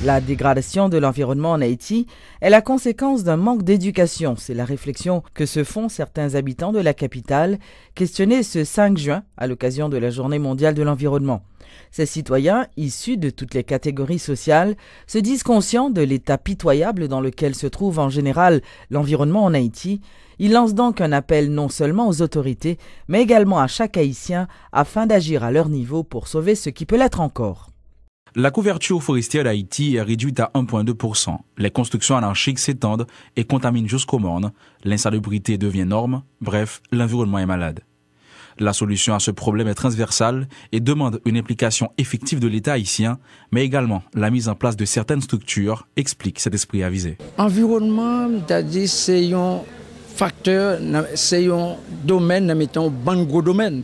La dégradation de l'environnement en Haïti est la conséquence d'un manque d'éducation. C'est la réflexion que se font certains habitants de la capitale, questionnés ce 5 juin à l'occasion de la Journée mondiale de l'environnement. Ces citoyens, issus de toutes les catégories sociales, se disent conscients de l'état pitoyable dans lequel se trouve en général l'environnement en Haïti. Ils lancent donc un appel non seulement aux autorités, mais également à chaque Haïtien afin d'agir à leur niveau pour sauver ce qui peut l'être encore. La couverture forestière d'Haïti est réduite à 1,2%. Les constructions anarchiques s'étendent et contaminent jusqu'aux mornes. L'insalubrité devient norme. Bref, l'environnement est malade. La solution à ce problème est transversale et demande une implication effective de l'État haïtien, mais également la mise en place de certaines structures, explique cet esprit avisé. L'environnement, c'est un facteur, c'est un domaine, mettons, un gros domaine.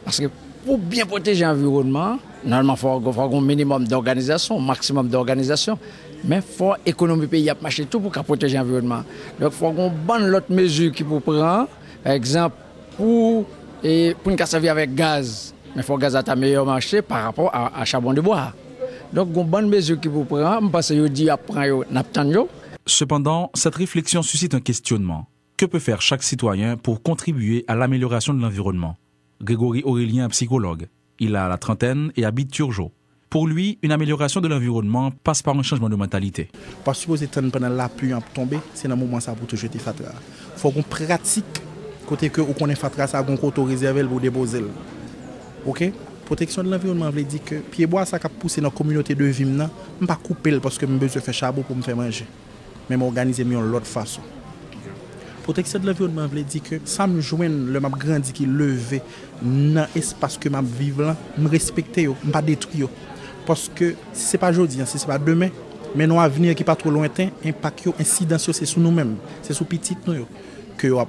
Parce que pour bien protéger l'environnement, normalement, il faut un minimum d'organisation, un maximum d'organisation. Mais il faut économiser le pays à marcher tout pour protéger l'environnement. Donc, il faut qu'on bonne l'autre mesure qui peut prendre, par exemple, pour nous servir avec gaz. Mais il faut que le gaz ait un meilleur marché par rapport à charbon de bois. Donc, une bonne mesure qui peut prendre, parce que je dis après, Cependant, cette réflexion suscite un questionnement. Que peut faire chaque citoyen pour contribuer à l'amélioration de l'environnement? Grégory Aurélien, psychologue. Il a la trentaine et habite Turgeau. Pour lui, une amélioration de l'environnement passe par un changement de mentalité. Pas supposé que pendant la pluie en tomber, c'est un moment ça pour te jeter fatra. Il faut qu'on pratique côté que on connaît fatra ça qu'on auto réservé pour déposer. OK? Protection de l'environnement veut dire que pied bois ça qui poussé dans la communauté de vie là, on pas couper parce que me besoin faire charbon pour me faire manger. Mais m'organiser mieux de l'autre façon. Protection de l'environnement veut dire que ça me joindre le m'a grandi qui levé dans espace que m'a vivre là, me respecter yo, pas détruire. Parce que si c'est pas aujourd'hui, si c'est pas demain, mais non avenir qui pas trop lointain, impact yo, incidence c'est sur nous-mêmes, c'est sur petit nous que yo a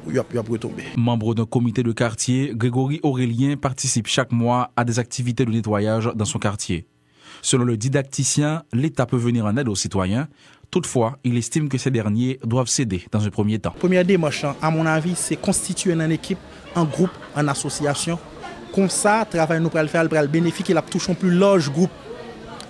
retomber. Membre d'un comité de quartier, Grégory Aurélien participe chaque mois à des activités de nettoyage dans son quartier. Selon le didacticien, l'État peut venir en aide aux citoyens. Toutefois, il estime que ces derniers doivent céder dans un premier temps. Première démarche, à mon avis, c'est constituer une équipe, un groupe, une association. Comme ça, le travail nous le faire, le bénéfice, il a touché un plus large groupe.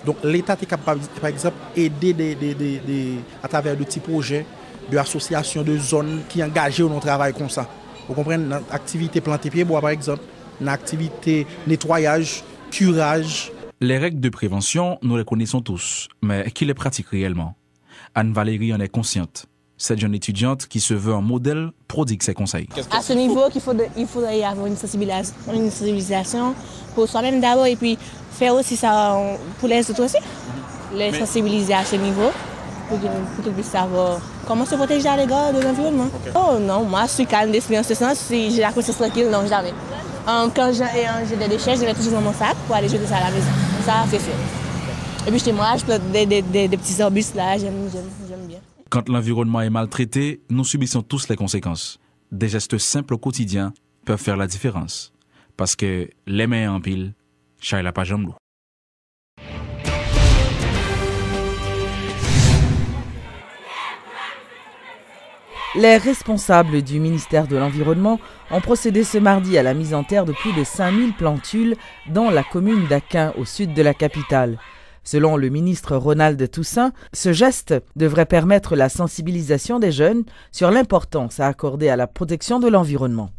Donc l'État est capable, par exemple, d'aider à travers de petits projets, d'associations, de zones qui engagent dans le travail comme ça. Vous comprenez, l'activité planter pied bois, par exemple, l'activité nettoyage, curage. Les règles de prévention, nous les connaissons tous, mais qui les pratique réellement? Anne-Valérie en est consciente. Cette jeune étudiante qui se veut un modèle prodigue ses conseils. À ce niveau, il faudrait y avoir une sensibilisation pour soi-même d'abord et puis faire aussi ça pour les autres aussi. Les sensibiliser à ce niveau pour qu'ils puissent savoir comment se protéger à l'égard de l'environnement. Okay. Oh non, moi je suis calme d'esprit en ce sens, si j'ai la conscience tranquille, non jamais. Quand j'ai des déchets, je vais toujours dans mon sac pour aller jeter ça à la maison. Ça, c'est sûr. Et puis chez moi, je plante des petits arbustes là, j'aime bien. Quand l'environnement est maltraité, nous subissons tous les conséquences. Des gestes simples au quotidien peuvent faire la différence. Parce que les mains en pile, chat la pas jambe. Les responsables du ministère de l'Environnement ont procédé ce mardi à la mise en terre de plus de 5000 plantules dans la commune d'Aquin, au sud de la capitale. Selon le ministre Ronald Toussaint, ce geste devrait permettre la sensibilisation des jeunes sur l'importance à accorder à la protection de l'environnement.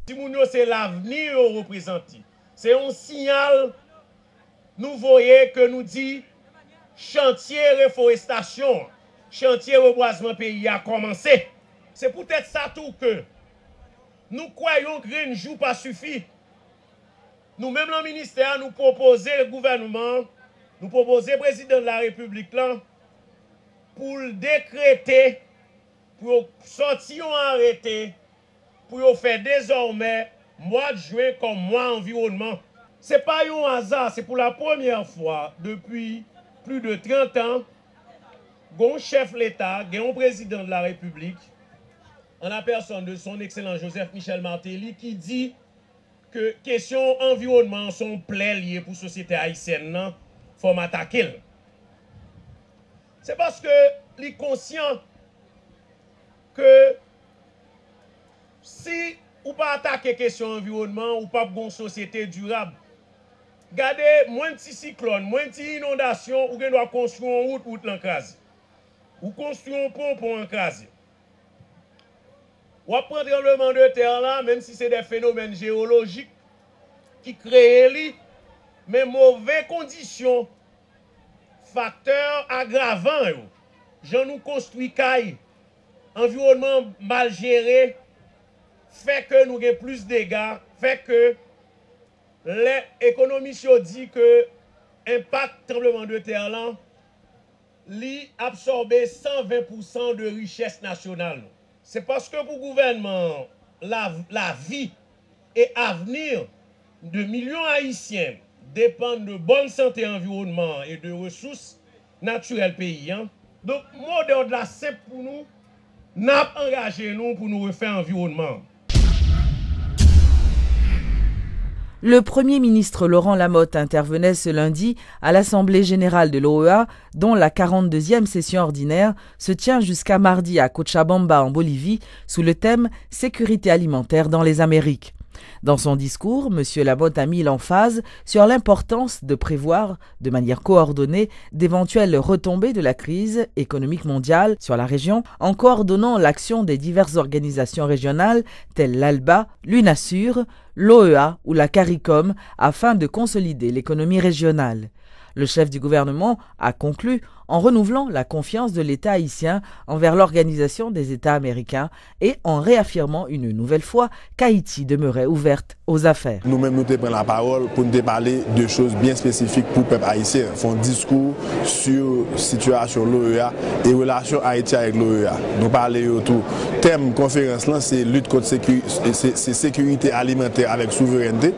C'est l'avenir représenté. C'est un signal, nous voyons que nous dit chantier reforestation, chantier reboisement pays a commencé. C'est peut-être ça tout que nous croyons que Green joue pas suffit. Nous-mêmes, le ministère, nous proposons le gouvernement, nous proposons le président de la République là, pour le décréter, pour sortir un arrêté, pour faire désormais mois de juin comme mois environnement. Ce n'est pas un hasard, c'est pour la première fois depuis plus de 30 ans, un chef de l'État, un président de la République, en la personne de son excellent Joseph Michel Martelly, qui dit que questions environnement sont plein liées pour la société haïtienne, il faut m'attaquer. C'est parce que il est conscient que si ou pas attaquer question environnement ou pas une société durable, Gardez moins de cyclone, moins de inondation, ou doit construire une route l'encrasé. Ou construire un pont encrasé. Ou prendre tremblement de terre là, même si c'est des phénomènes géologiques qui créent les, mais mauvaises conditions, facteurs aggravants. J'en nous construit caille, environnement mal géré, fait que nous avons plus de dégâts, fait que l'économie dit que l'impact tremblement de terre là, li absorber 120% de richesse nationale. C'est parce que pour le gouvernement, la vie et l'avenir de millions d'Haïtiens dépendent de bonne santé environnement et de ressources naturelles pays. Donc, mot de la simple pour nous, n'a engagé nous pour nous refaire l'environnement. Le Premier ministre Laurent Lamotte intervenait ce lundi à l'Assemblée générale de l'OEA, dont la 42e session ordinaire se tient jusqu'à mardi à Cochabamba en Bolivie, sous le thème « Sécurité alimentaire dans les Amériques ». Dans son discours, M. Lamotte a mis l'emphase sur l'importance de prévoir de manière coordonnée d'éventuelles retombées de la crise économique mondiale sur la région en coordonnant l'action des diverses organisations régionales telles l'ALBA, l'UNASUR, l'OEA ou la CARICOM afin de consolider l'économie régionale. Le chef du gouvernement a conclu en renouvelant la confiance de l'État haïtien envers l'Organisation des États américains et en réaffirmant une nouvelle fois qu'Haïti demeurait ouverte aux affaires. Nous-mêmes, nous prenons la parole pour nous parler de choses bien spécifiques pour le peuple haïtien. Nous faisons un discours sur la situation de l'OEA et relations Haïti avec l'OEA. Nous parlons autour. Le thème de la conférence, c'est lutte contre sécurité alimentaire avec souveraineté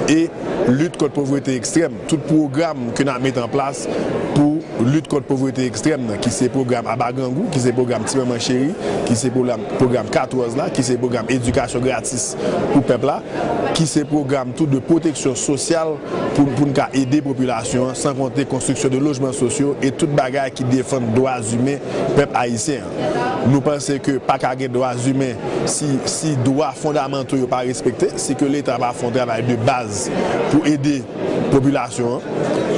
et lutte contre la pauvreté extrême. Tout programme que nous mettons en place pour lutte contre la pauvreté extrême, qui c'est le programme Abagangou, qui c'est le programme Timaman Chéri, qui c'est le programme 14 là, qui c'est le programme éducation gratis pour le peuple là, qui c'est le programme tout de protection sociale pour nous aider la population, sans compter construction de logements sociaux et toute bagaille qui défend les droits humains du peuple haïtien. Nous pensons que pas qu'à des droits humains si droits fondamentaux ne sont pas respectés, c'est que l'État va faire un travail de base pour aider la population.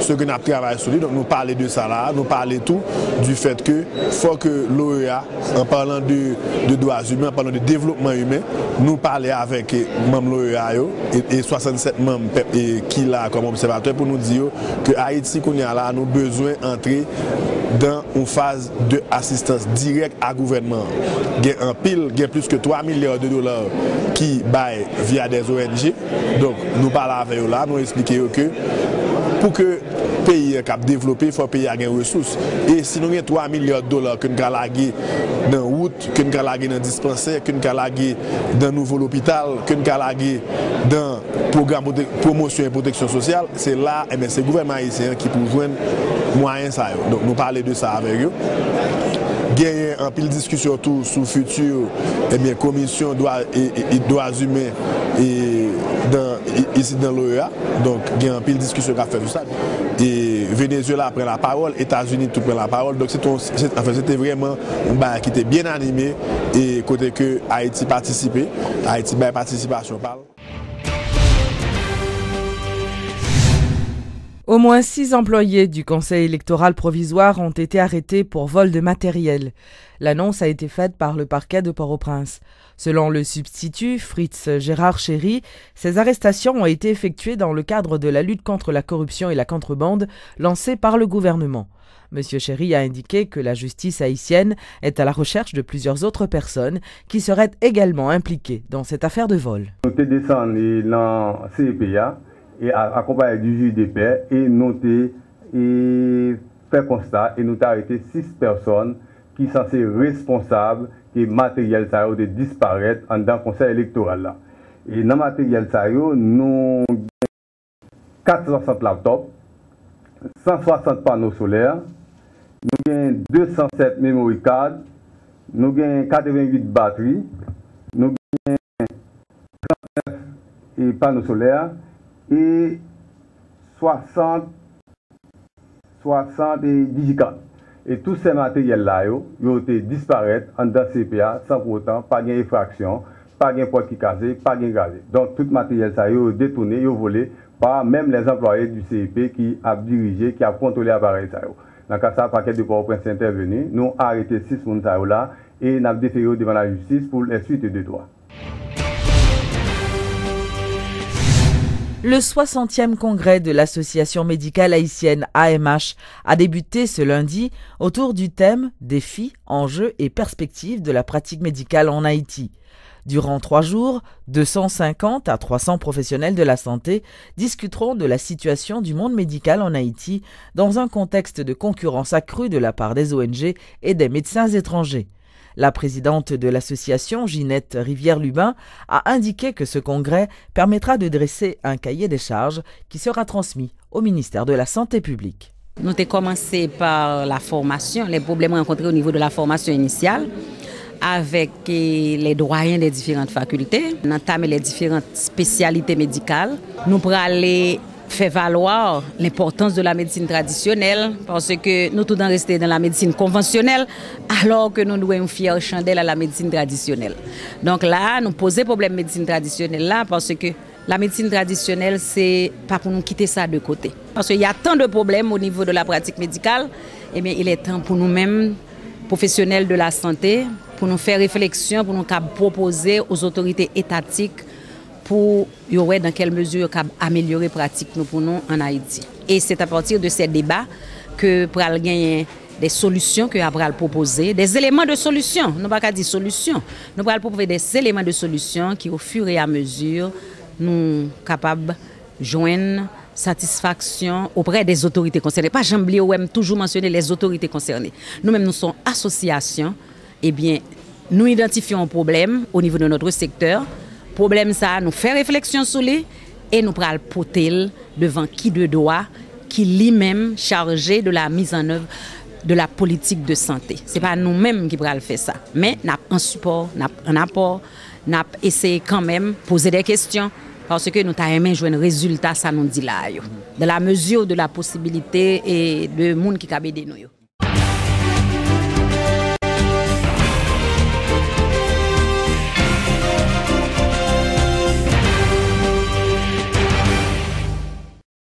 Ce que nous avons travaillé sur lui, donc nous parlons de ça là, nous parlons tout du fait que faut que l'OEA, en parlant de droits humains, en parlant de développement humain, nous parlons avec les membres de l'OEA et 67 membres qui là comme observateurs pour nous dire que Haïti, qu'on a là, nous avons besoin d'entrer dans une phase d'assistance directe à gouvernement. Il y a plus que 3 milliards de dollars qui baillent via des ONG. Donc nous parlons avec eux là, nous expliquons que pour que le pays soit développé, il faut que le pays ait des ressources. Et si nous avons 3 milliards de dollars que nous avons lagués dans la route, que nous avons lagués dans le dispensaire, que nous avons lagués dans le nouveau hôpital, que nous avons lagués dans le programme de promotion et protection sociale, c'est là, c'est le gouvernement haïtien qui peut joindre moyens. Donc nous parlons de ça avec eux. Il y a un pile discussion autour sur le futur commission droits humains ici dans l'OEA. Donc il y a un pile discussion qui a fait tout ça. Et Venezuela prend la parole, États-Unis tout prend la parole. Donc c'était vraiment un bail qui était bien animé et côté que Haïti participait, Haïti by participation parle. Au moins 6 employés du Conseil électoral provisoire ont été arrêtés pour vol de matériel. L'annonce a été faite par le parquet de Port-au-Prince. Selon le substitut Fritz Gérard Chéry, ces arrestations ont été effectuées dans le cadre de la lutte contre la corruption et la contrebande lancée par le gouvernement. Monsieur Chéry a indiqué que la justice haïtienne est à la recherche de plusieurs autres personnes qui seraient également impliquées dans cette affaire de vol. Nous sommes descendus dans CEPA et accompagné du juge de paix et noté et fait constat et nous avons arrêté 6 personnes qui sont censées responsables et matériel ça de disparaître dans le conseil électoral là. Et dans le matériel ça nous avons 460 laptops, 160 panneaux solaires, nous avons 207 memory cards, nous avons 88 batteries, nous avons 39 panneaux solaires et 60 digicards. Et tous ces matériels-là, ils ont été disparaître en dans CPA sans pour autant pas d'infraction, pas de porte qui cassé, pas de gazé. Donc tout matériel ça, ils ont détourné, ils ont volé par même les employés du CEP qui a dirigé, qui a contrôlé l'appareil. Dans le cas de ça, le paquet de Port-au-Prince est intervenu. Nous avons arrêté 6 personnes là et nous avons déféré devant la justice pour les suites de droit. Le 60e congrès de l'Association médicale haïtienne AMH a débuté ce lundi autour du thème « Défis, enjeux et perspectives de la pratique médicale en Haïti ». Durant 3 jours, 250 à 300 professionnels de la santé discuteront de la situation du monde médical en Haïti dans un contexte de concurrence accrue de la part des ONG et des médecins étrangers. La présidente de l'association, Ginette Rivière-Lubin, a indiqué que ce congrès permettra de dresser un cahier des charges qui sera transmis au ministère de la Santé publique. Nous avons commencé par la formation, les problèmes rencontrés au niveau de la formation initiale, avec les doyens des différentes facultés. Nous avons entamé les différentes spécialités médicales. Nous pourrons aller faire valoir l'importance de la médecine traditionnelle parce que nous tous restons dans la médecine conventionnelle alors que nous devons faire chandelle à la médecine traditionnelle. Donc là, nous posons problème médecine traditionnelle là parce que la médecine traditionnelle, c'est pas pour nous quitter ça de côté. Parce qu'il y a tant de problèmes au niveau de la pratique médicale, eh bien, il est temps pour nous-mêmes, professionnels de la santé, pour nous faire réflexion, pour nous proposer aux autorités étatiques pour voir dans quelle mesure améliorer la pratique pour nous en Haïti. Et c'est à partir de ces débats que pour gagner des solutions que après proposer, des éléments de solution. Nous ne pas dire solution, nous allons proposer des éléments de solution qui au fur et à mesure nous capables de joindre satisfaction auprès des autorités concernées. Pas j'oublie ou même toujours mentionner les autorités concernées. Nous-mêmes nous sommes association. Eh bien, nous identifions un problème au niveau de notre secteur. Problème ça, nous fait réflexion sur lui et nous prenons le potel devant qui de droit, qui lui-même chargé de la mise en œuvre de la politique de santé. Ce n'est pas nous-mêmes qui prenons faire ça, mais nous avons un support, nous avons un apport, nous avons essayé quand même de poser des questions parce que nous avons aimé jouer un résultat, ça nous dit là, de la mesure de la possibilité et de monde qui a aidé nous.